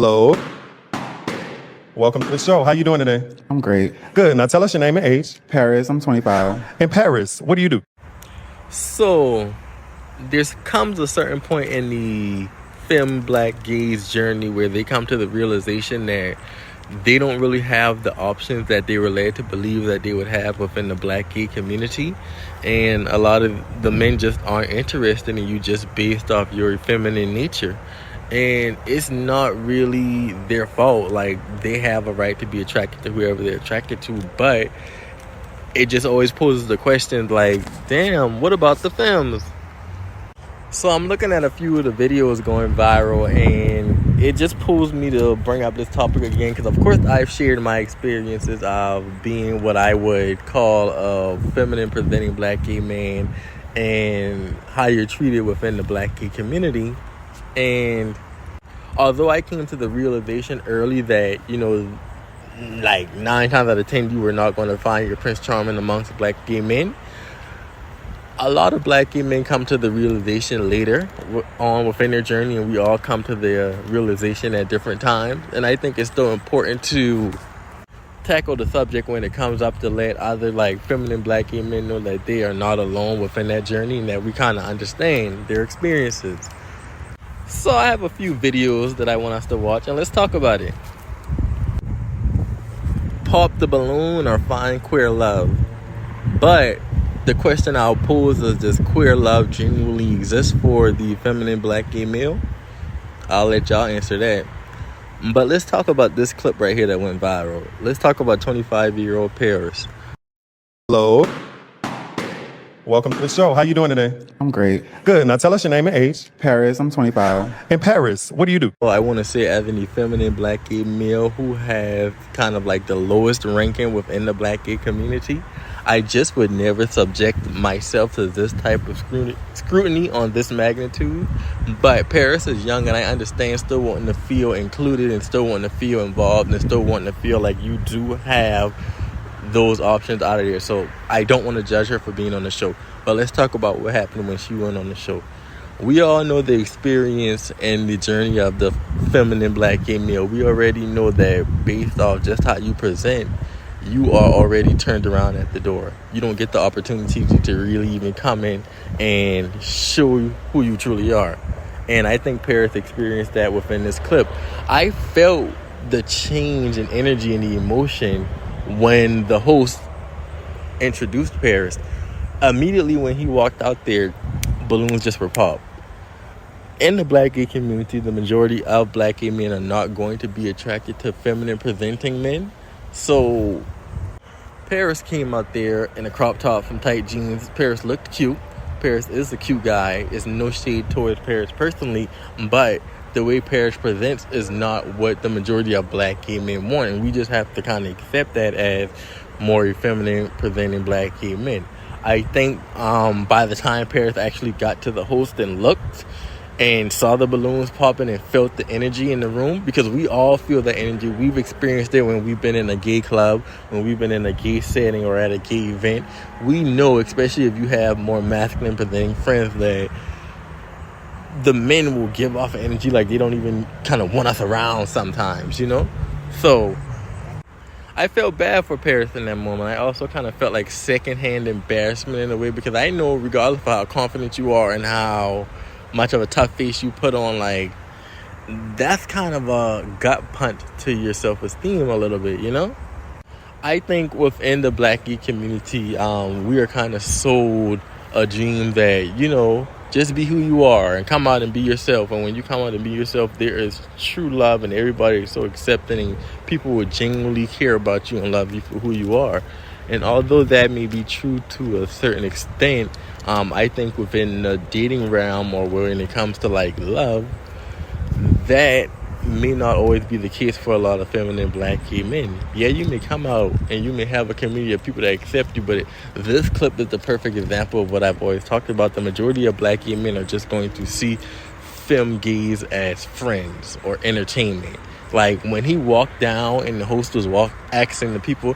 Hello. Welcome to the show. How you doing today? I'm great. Good. Now tell us your name and age. Paris, I'm 25. In Paris, what do you do? So, there comes a certain point in the femme black gaze journey where they come to the realization that they don't really have the options that they were led to believe that they would have within the black gay community. And a lot of the men just aren't interested in you just based off your feminine nature. And it's not really their fault. Like, they have a right to be attracted to whoever they're attracted to, but it just always poses the question like, damn, what about the femmes? So I'm looking at a few of the videos going viral, and it just pulls me to bring up this topic again because, of course, I've shared my experiences of being what I would call a feminine presenting black gay man and how you're treated within the black gay community. And although I came to the realization early that, like 9 times out of 10, you were not going to find your Prince Charming amongst black gay men, a lot of black gay men come to the realization later on within their journey, and we all come to the realization at different times. And I think it's still important to tackle the subject when it comes up to let other like feminine black gay men know that they are not alone within that journey and that we kind of understand their experiences. So I have a few videos that I want us to watch, and let's talk about it. Pop the balloon or find queer love. But the question I'll pose is, does queer love genuinely exist for the feminine black gay male? I'll let y'all answer that. But let's talk about this clip right here that went viral. Let's talk about 25-year-old Paris. Hello. Welcome to the show. How you doing today? I'm great. Good. Now tell us your name and age. Paris, I'm 25. In Paris, what do you do? Well, I want to say, as an effeminate black gay male who have kind of like the lowest ranking within the black gay community, I just would never subject myself to this type of scrutiny on this magnitude. But Paris is young, and I understand still wanting to feel included and still wanting to feel involved and still wanting to feel like you do have those options out of there. So I don't want to judge her for being on the show. But let's talk about what happened when she went on the show. We all know the experience and the journey of the feminine black gay male. We already know that based off just how you present, you are already turned around at the door. You don't get the opportunity to really even come in and show who you truly are. And I think Paris experienced that within this clip. I felt the change in energy and the emotion when the host introduced Paris. Immediately when he walked out there, balloons just were popped. In the black gay community, the majority of black gay men are not going to be attracted to feminine presenting men. So Paris came out there in a crop top, some tight jeans. Paris looked cute. Paris is a cute guy. It's no shade towards Paris personally, but the way Paris presents is not what the majority of black gay men want. And we just have to kind of accept that as more feminine presenting black gay men. I think by the time Paris actually got to the host and looked and saw the balloons popping and felt the energy in the room, because we all feel the energy. We've experienced it when we've been in a gay club, when we've been in a gay setting or at a gay event. We know, especially if you have more masculine presenting friends, that the men will give off energy like they don't even kind of want us around sometimes, So I felt bad for Paris in that moment. I also kind of felt like secondhand embarrassment in a way, because I know regardless of how confident you are and how much of a tough face you put on, like, that's kind of a gut punch to your self-esteem a little bit, I think within the black gay community, we are kind of sold a dream that, just be who you are and come out and be yourself. And when you come out and be yourself, there is true love, and everybody is so accepting, and people will genuinely care about you and love you for who you are. And although that may be true to a certain extent, I think within the dating realm, or when it comes to like love, that may not always be the case for a lot of feminine black gay men. Yeah, you may come out and you may have a community of people that accept you, but this clip is the perfect example of what I've always talked about. The majority of black gay men are just going to see femme gays as friends or entertainment. Like when he walked down and the host was asking the people,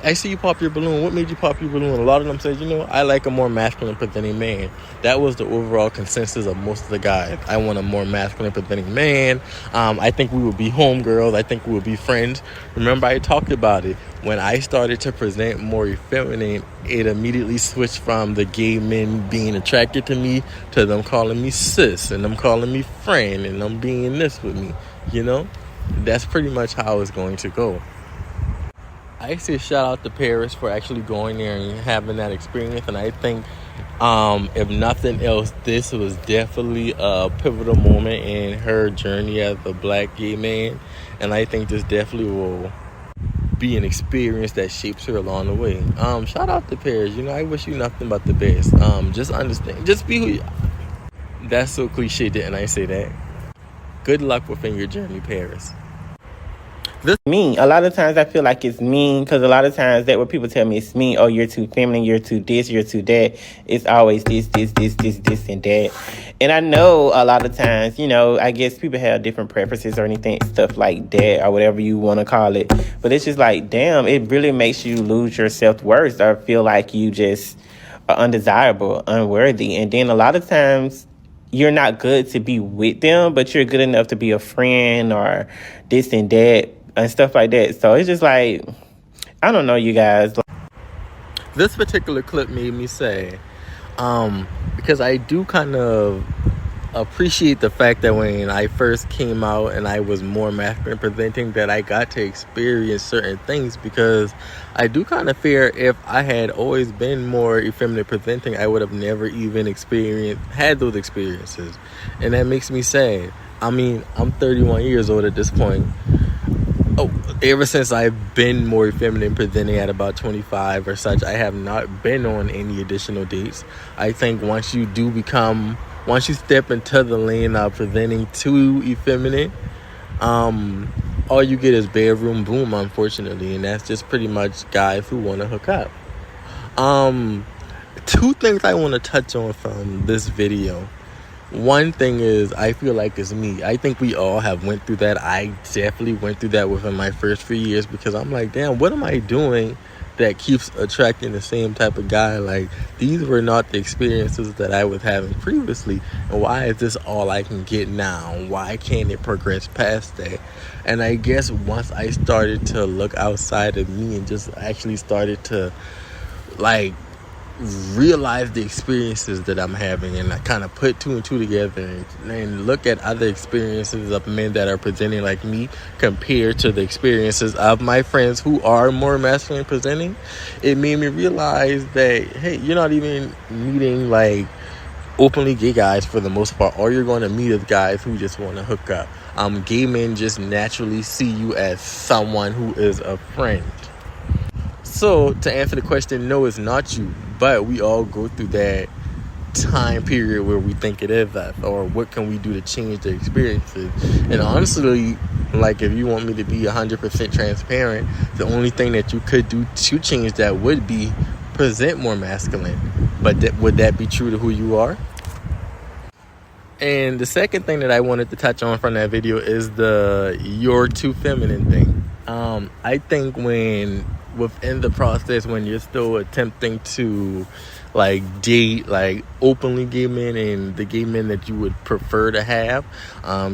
I see you pop your balloon. What made you pop your balloon? A lot of them said, I like a more masculine presenting man. That was the overall consensus of most of the guys. I want a more masculine presenting man. I think we would be homegirls. I think we would be friends. Remember, I talked about it. When I started to present more effeminate, it immediately switched from the gay men being attracted to me to them calling me sis and them calling me friend and them being this with me. That's pretty much how it's going to go. I say shout out to Paris for actually going there and having that experience. And I think, if nothing else, this was definitely a pivotal moment in her journey as a black gay man. And I think this definitely will be an experience that shapes her along the way. Shout out to Paris. I wish you nothing but the best. Just understand. Just be who you are. That's so cliche, didn't I say that? Good luck within your journey, Paris. Me. A lot of times I feel like it's mean because a lot of times that what people tell me it's mean. Oh, you're too feminine, you're too this, you're too that. It's always this, and that. And I know a lot of times, I guess people have different preferences or anything, stuff like that or whatever you want to call it. But it's just like, damn, it really makes you lose your self-worth or feel like you just are undesirable, unworthy. And then a lot of times you're not good to be with them, but you're good enough to be a friend or this and that. And stuff like that. So it's just like, I don't know, you guys. This particular clip made me say, because I do kind of appreciate the fact that when I first came out and I was more masculine presenting, that I got to experience certain things, because I do kind of fear if I had always been more effeminate presenting, I would have never even had those experiences. And that makes me sad. I mean, I'm 31 years old at this point. Ever since I've been more feminine presenting at about 25 or such, I have not been on any additional dates. I think once you step into the lane of presenting too effeminate, all you get is bedroom boom, unfortunately. And that's just pretty much guys who want to hook up. Two things I want to touch on from this video. One thing is, I feel like it's me. I think we all have went through that. I definitely went through that within my first few years, because I'm like, damn, what am I doing that keeps attracting the same type of guy? Like, these were not the experiences that I was having previously. And why is this all I can get now? Why can't it progress past that? And I guess once I started to look outside of me and just actually started to, realize the experiences that I'm having, and I kind of put two and two together and look at other experiences of men that are presenting like me compared to the experiences of my friends who are more masculine presenting, it made me realize that, hey, you're not even meeting openly gay guys for the most part. All you're going to meet is guys who just want to hook up. Gay men just naturally see you as someone who is a friend. So, to answer the question, no, it's not you. But we all go through that time period where we think it is us, or what can we do to change the experiences. And honestly, if you want me to be 100% transparent, the only thing that you could do to change that would be present more masculine. But would that be true to who you are? And the second thing that I wanted to touch on from that video is the "you're too feminine" thing. I think within the process, when you're still attempting to date openly gay men and the gay men that you would prefer to have,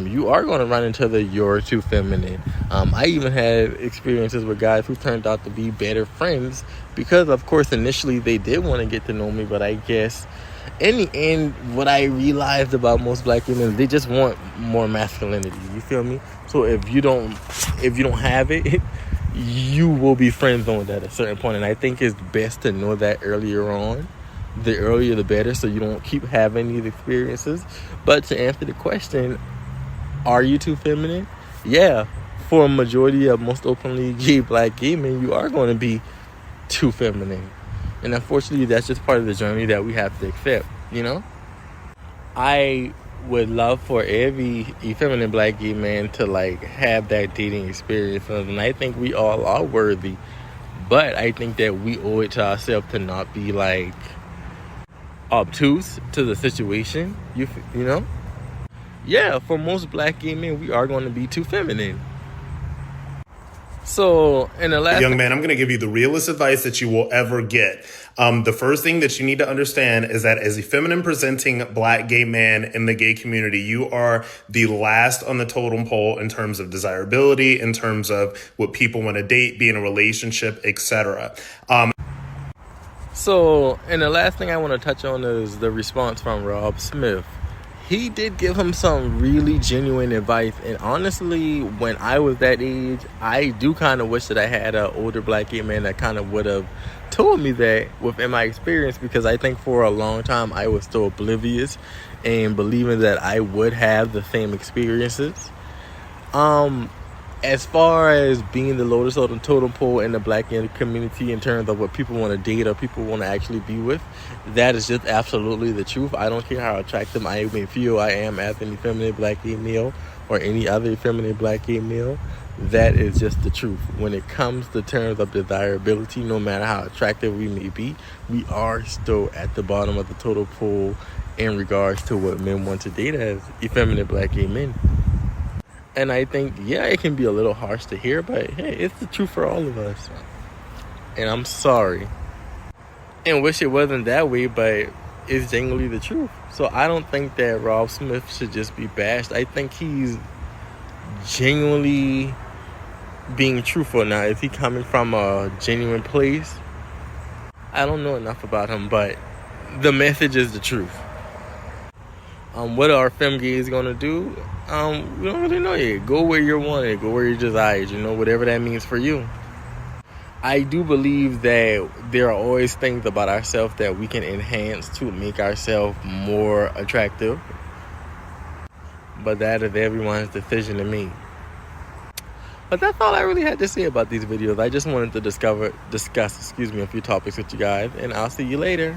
you are going to run into the "you're too feminine." I even had experiences with guys who turned out to be better friends, because of course initially they did want to get to know me, but I guess in the end, what I realized about most black women, they just want more masculinity. You feel me? So if you don't have it, you will be friend zoned at a certain point. And I think it's best to know that earlier on. The earlier the better, so you don't keep having these experiences. But to answer the question, are you too feminine? Yeah. For a majority of most openly gay black gay men, you are going to be too feminine. And unfortunately, that's just part of the journey that we have to accept, I would love for every effeminate black gay man to have that dating experience. And I think we all are worthy. But I think that we owe it to ourselves to not be obtuse to the situation. You know? Yeah, for most black gay men, we are going to be too feminine. So in the last Young man, I'm going to give you the realest advice that you will ever get. The first thing that you need to understand is that as a feminine presenting black gay man in the gay community, you are the last on the totem pole in terms of desirability, in terms of what people want to date, be in a relationship, etc. So, and the last thing I want to touch on is the response from Rob Smith. He did give him some really genuine advice, and honestly, when I was that age, I do kind of wish that I had an older black gay man that kind of would have told me that within my experience, because I think for a long time I was still oblivious and believing that I would have the same experiences. As far as being the lowest on the totem pole in the black community in terms of what people want to date or people want to actually be with, that is just absolutely the truth. I don't care how attractive I may feel I am as an effeminate black gay male or any other effeminate black gay male. That is just the truth. When it comes to terms of desirability, no matter how attractive we may be, we are still at the bottom of the totem pole in regards to what men want to date as effeminate black gay men. And I think, yeah, it can be a little harsh to hear, but hey, it's the truth for all of us. And I'm sorry. And wish it wasn't that way, but it's genuinely the truth. So I don't think that Rob Smith should just be bashed. I think he's genuinely being truthful. Now, is he coming from a genuine place? I don't know enough about him, but the message is the truth. What are femme gays gonna do? We don't really know yet. Go where you're wanted. Go where you're desired. Whatever that means for you. I do believe that there are always things about ourselves that we can enhance to make ourselves more attractive. But that is everyone's decision to me. But that's all I really had to say about these videos. I just wanted to discuss a few topics with you guys, and I'll see you later.